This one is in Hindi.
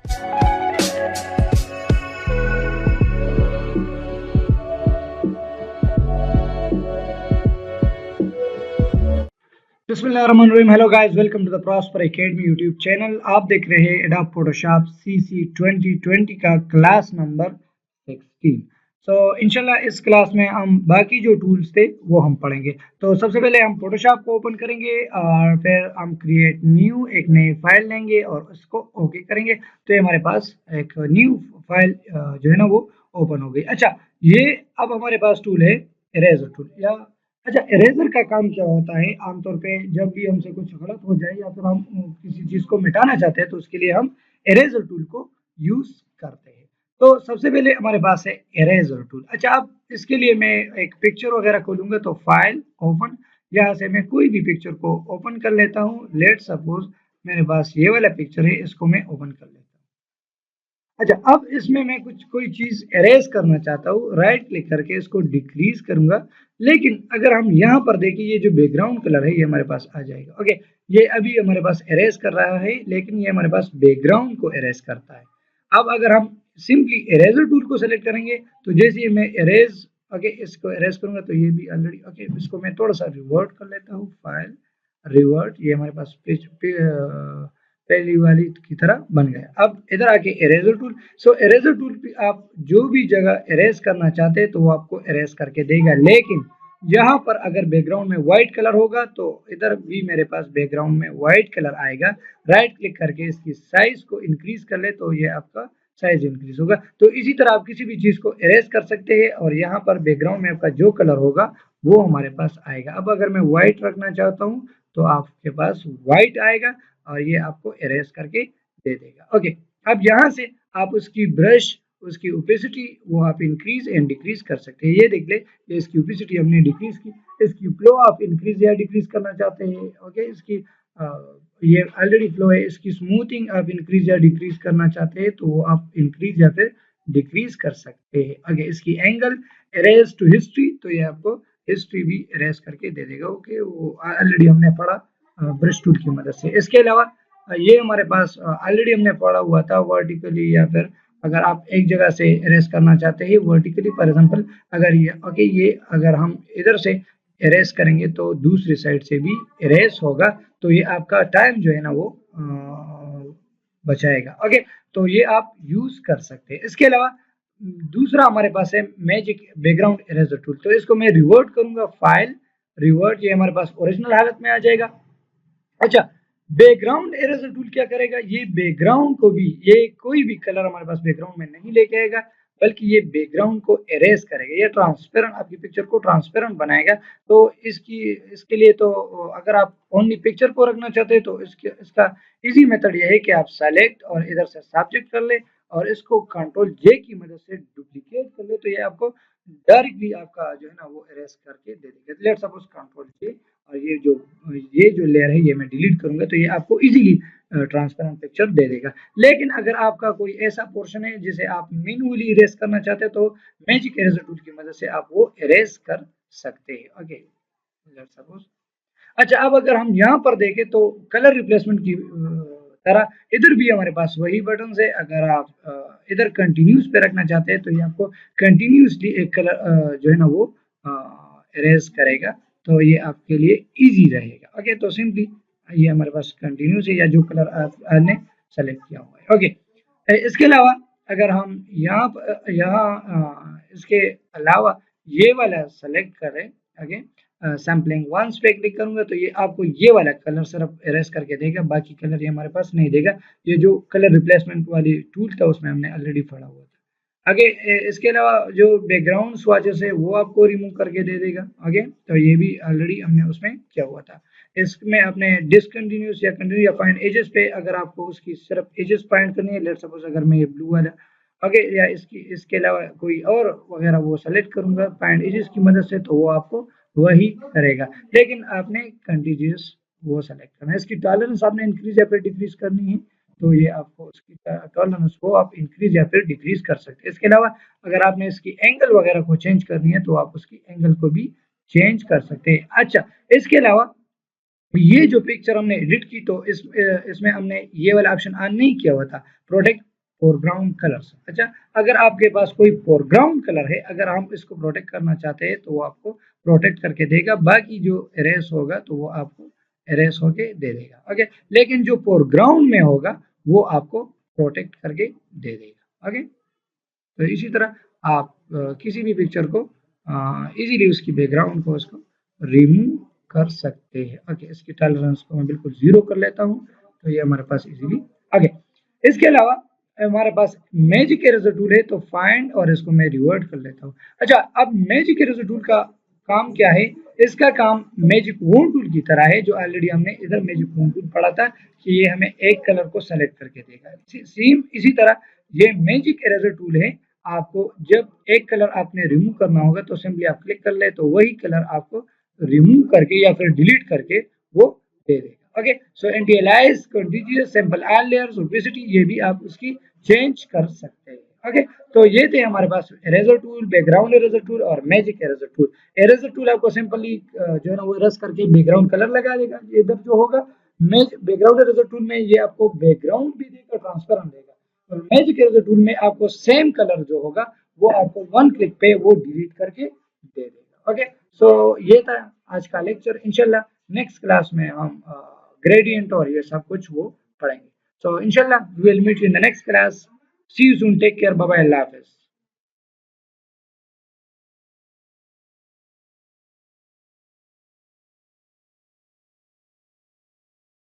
बिस्मिल्लाहिर्रहमानिर्रहीम। Hello guys, welcome to the Prosper Academy YouTube channel. आप देख रहे हैं एडोब फोटोशॉप सीसी 2020 का क्लास नंबर 16। इंशाल्लाह इस क्लास में हम बाकी जो टूल्स थे वो हम पढ़ेंगे। तो सबसे पहले हम फोटोशॉप को ओपन करेंगे और फिर हम क्रिएट न्यू एक नई फाइल लेंगे और उसको ओके करेंगे। तो ये हमारे पास एक न्यू फाइल जो है ना वो ओपन हो गई। अच्छा, ये अब हमारे पास टूल है इरेजर टूल। या अच्छा, इरेजर का काम क्या होता है? आमतौर पे जब भी हमसे कुछ गलत हो जाए या फिर हम किसी चीज को मिटाना चाहते हैं तो उसके लिए हम इरेजर टूल को यूज करते हैं। तो सबसे पहले हमारे पास है इरेजर टूल। अच्छा, अब इसके लिए मैं एक पिक्चर वगैरह खोलूंगा तो फाइल ओपन, यहाँ से मैं कोई भी पिक्चर को ओपन कर लेता हूँ। लेट सपोज मेरे पास ये वाला पिक्चर है, इसको मैं ओपन कर लेता हूँ। अच्छा, अब इसमें मैं कोई चीज एरेज करना चाहता हूँ, राइट क्लिक करके इसको डिक्रीज करूंगा। लेकिन अगर हम यहाँ पर देखें, ये जो बैकग्राउंड कलर है ये हमारे पास आ जाएगा। ओके, ये अभी हमारे पास एरेज कर रहा है, लेकिन ये हमारे पास बैकग्राउंड को एरेज करता है। अब अगर हम सिंपली इरेजर टूल को सेलेक्ट करेंगे तो जैसे ही मैं एरेज ओके इसको एरेज करूंगा तो ये भी ऑलरेडी ओके, इसको मैं थोड़ा सा रिवर्ट कर लेता हूँ। फाइल रिवर्ट, ये हमारे पास पहली वाली की तरह बन गया। अब इधर आके इरेजर टूल। इरेजर टूल पे आप जो भी जगह इरेज करना चाहते हैं तो वो आपको इरेज करके देगा। लेकिन यहाँ पर अगर बैकग्राउंड में व्हाइट कलर होगा तो इधर भी मेरे पास बैकग्राउंड में व्हाइट कलर आएगा। राइट क्लिक करके इसकी साइज को इंक्रीज कर ले तो ये आपका साइज इंक्रीज होगा। तो इसी तरह आप किसी भी चीज को इरेज कर सकते हैं और यहाँ पर बैकग्राउंड में आपका जो कलर होगा वो हमारे पास आएगा। अब अगर मैं व्हाइट रखना चाहता हूँ तो आपके पास व्हाइट आएगा और ये आपको इरेज करके दे देगा। ओके, अब यहाँ से आप उसकी ब्रश, उसकी ओपेसिटी वो आप इंक्रीज एंड डिक्रीज कर सकते हैं। ये देख ले, ये इसकी ओपेसिटी हमने डिक्रीज की। इसकी फ्लो आप इंक्रीज या डिक्रीज करना चाहते हैं। ओके, इसकी ये ऑलरेडी फ्लो है। इसकी स्मूथिंग आप इंक्रीज या डिक्रीज करना चाहते हैं तो वो आप इंक्रीज या फिर डिक्रीज कर सकते हैं। ओके, इसकी एंगल इरेज टू हिस्ट्री, तो ये आपको हिस्ट्री भी इरेज करके दे देगा। ओके, वो ऑलरेडी हमने पढ़ा ब्रश टूल की मदद से। इसके अलावा ये हमारे पास ऑलरेडी हमने पढ़ा हुआ था वर्टिकली, या फिर अगर आप एक जगह से इरेज करना चाहते हैं वर्टिकली, फॉर एग्जांपल अगर ये ओके, ये अगर हम इधर से इरेज करेंगे तो दूसरी साइड से भी इरेज होगा। तो ये आपका टाइम जो है ना वो बचाएगा। ओके, तो ये आप यूज कर सकते हैं। इसके अलावा दूसरा हमारे पास है मैजिक बैकग्राउंड इरेजर टूल। तो इसको मैं रिवर्ट करूंगा, फाइल रिवर्ट, ये हमारे पास ओरिजिनल हालत में आ जाएगा। अच्छा, बैकग्राउंड इरेजर टूल क्या करेगा? ये बैकग्राउंड को भी, ये कोई भी कलर हमारे पास बैकग्राउंड में नहीं लेके आएगा, बल्कि ये बैकग्राउंड को इरेज करेगा। ये ट्रांसपेरेंट, आपकी पिक्चर को ट्रांसपेरेंट बनाएगा। तो इसके लिए तो अगर आप ओनली पिक्चर को रखना चाहते हैं तो इसका इजी मेथड ये है कि आप सेलेक्ट और इधर से सब्जेक्ट कर ले और इसको कंट्रोल जे की मदद से डुप्लीकेट कर ले, तो ये आपको डायरेक्टली आपका जो है ना वो इरेज करके दे देगा। लेट्स सपोज कंट्रोल जे, और ये जो लेयर है ये मैं डिलीट करूंगा तो ये आपको इजीली ट्रांसपेरेंट पिक्चर दे देगा। लेकिन अगर आपका कोई ऐसा पोर्शन है जिसे आप मैन्युअली इरेज करना चाहते हैं तो मैजिक इरेजर टूल की मदद से आप वो इरेज कर सकते हैं। Okay, let's suppose. अच्छा, अब अगर हम यहाँ पर देखें तो कलर रिप्लेसमेंट की तरह इधर भी हमारे पास वही बटन है। अगर आप इधर कंटिन्यूस पे रखना चाहते हैं तो ये आपको कंटिन्यूसली एक कलर जो है ना वो इरेज करेगा, तो ये आपके लिए इजी रहेगा। ओके, तो सिंपली ये हमारे पास कंटिन्यूस है या जो कलर आपने सेलेक्ट किया हुआ है। ओके, इसके अलावा अगर हम यहाँ इसके अलावा ये वाला सेलेक्ट करें, ओके, सैम्पलिंग वंस पे क्लिक करूंगा तो ये आपको ये वाला कलर सिर्फ इरेज करके देगा, बाकी कलर ये हमारे पास नहीं देगा। ये जो कलर रिप्लेसमेंट वाली टूल था उसमें हमने ऑलरेडी पढ़ा हुआ था। आगे इसके अलावा जो बैकग्राउंड स्वाचेस है वो आपको रिमूव करके दे देगा। आगे तो ये भी ऑलरेडी हमने उसमें किया हुआ था। इसमें अपने डिसकंटिन्यूस या कंटिन्यू या फाइंड एजेस पे अगर आपको उसकी सिर्फ एजेस फाइंड करनी है, लेट सपोज अगर मैं ये ब्लू वाला ओके, या इसके अलावा कोई और वगैरह वो सेलेक्ट करूंगा फाइंड एजेस की मदद से तो वो आपको वही करेगा। लेकिन आपने कंटिन्यूस वो सेलेक्ट करना है। इसकी टॉलरेंस आपने इंक्रीज या फिर डिक्रीज करनी है तो ये आपको उसकी टॉलरेंस को आप इंक्रीज या फिर डिक्रीज कर सकते हैं। इसके अलावा अगर आपने इसकी एंगल वगैरह को चेंज करनी है तो आप उसकी एंगल को भी चेंज कर सकते हैं। अच्छा, इसके अलावा ये जो पिक्चर हमने एडिट की तो इसमें हमने ये वाला ऑप्शन ऑन नहीं किया हुआ था, प्रोटेक्ट फोरग्राउंड कलर्स। अच्छा, अगर आपके पास कोई फोरग्राउंड कलर है, अगर हम इसको प्रोटेक्ट करना चाहते हैं तो वो आपको प्रोटेक्ट करके देगा, बाकी जो इरेज होगा तो वो आपको इरेज होके दे देगा। ओके, लेकिन जो फोरग्राउंड में होगा वो आपको प्रोटेक्ट करके दे देगा। ओके, तो इसी तरह आप किसी भी पिक्चर को इजीली उसकी बैकग्राउंड को उसको रिमूव कर सकते हैं। ओके, इसकी टॉलरेंस को मैं बिल्कुल 0 कर लेता हूँ, तो ये हमारे पास इजीली आ गया। इसके अलावा हमारे पास मैजिक इरेजर टूल है, तो फाइंड और इसको मैं रिवर्ट कर लेता हूँ। अच्छा, अब मैजिक इरेजर टूल का काम क्या है? इसका काम मैजिक वॉन्ड टूल की तरह है, जो ऑलरेडी हमने इधर मैजिक वॉन्ड टूल पढ़ा था कि ये हमें एक कलर को सेलेक्ट करके देगा। सेम इसी तरह ये मैजिक इरेजर टूल है, आपको जब एक कलर आपने रिमूव करना होगा तो सिंपली आप क्लिक कर ले, तो वही कलर आपको रिमूव करके या फिर डिलीट करके वो दे देगा। Okay, so anti alias, contiguous, sample all layers, opacity, ये भी आप उसकी चेंज कर सकते हैं। ओके, तो ये थे हमारे पास eraser tool, background eraser tool और magic eraser tool. Eraser tool आपको सिंपली जो है ना वो इरेज करके बैकग्राउंड कलर लगा देगा, इधर जो होगा। बैकग्राउंड इरेजर टूल में ये आपको बैकग्राउंड भी देगा, ट्रांसपेरेंट देगा। और मैजिक इरेजर टूल में आपको सेम कलर जो होगा वो आपको वन क्लिक पे वो डिलीट करके दे देगा। ओके, सो ये था आज का लेक्चर। इंशाल्लाह नेक्स्ट क्लास में हम ग्रेडियंट और ये सब कुछ वो पढ़ेंगे। सो इंशाल्लाह we will meet you in the next class. See you soon, take care, bye bye, अल्लाह हाफिज।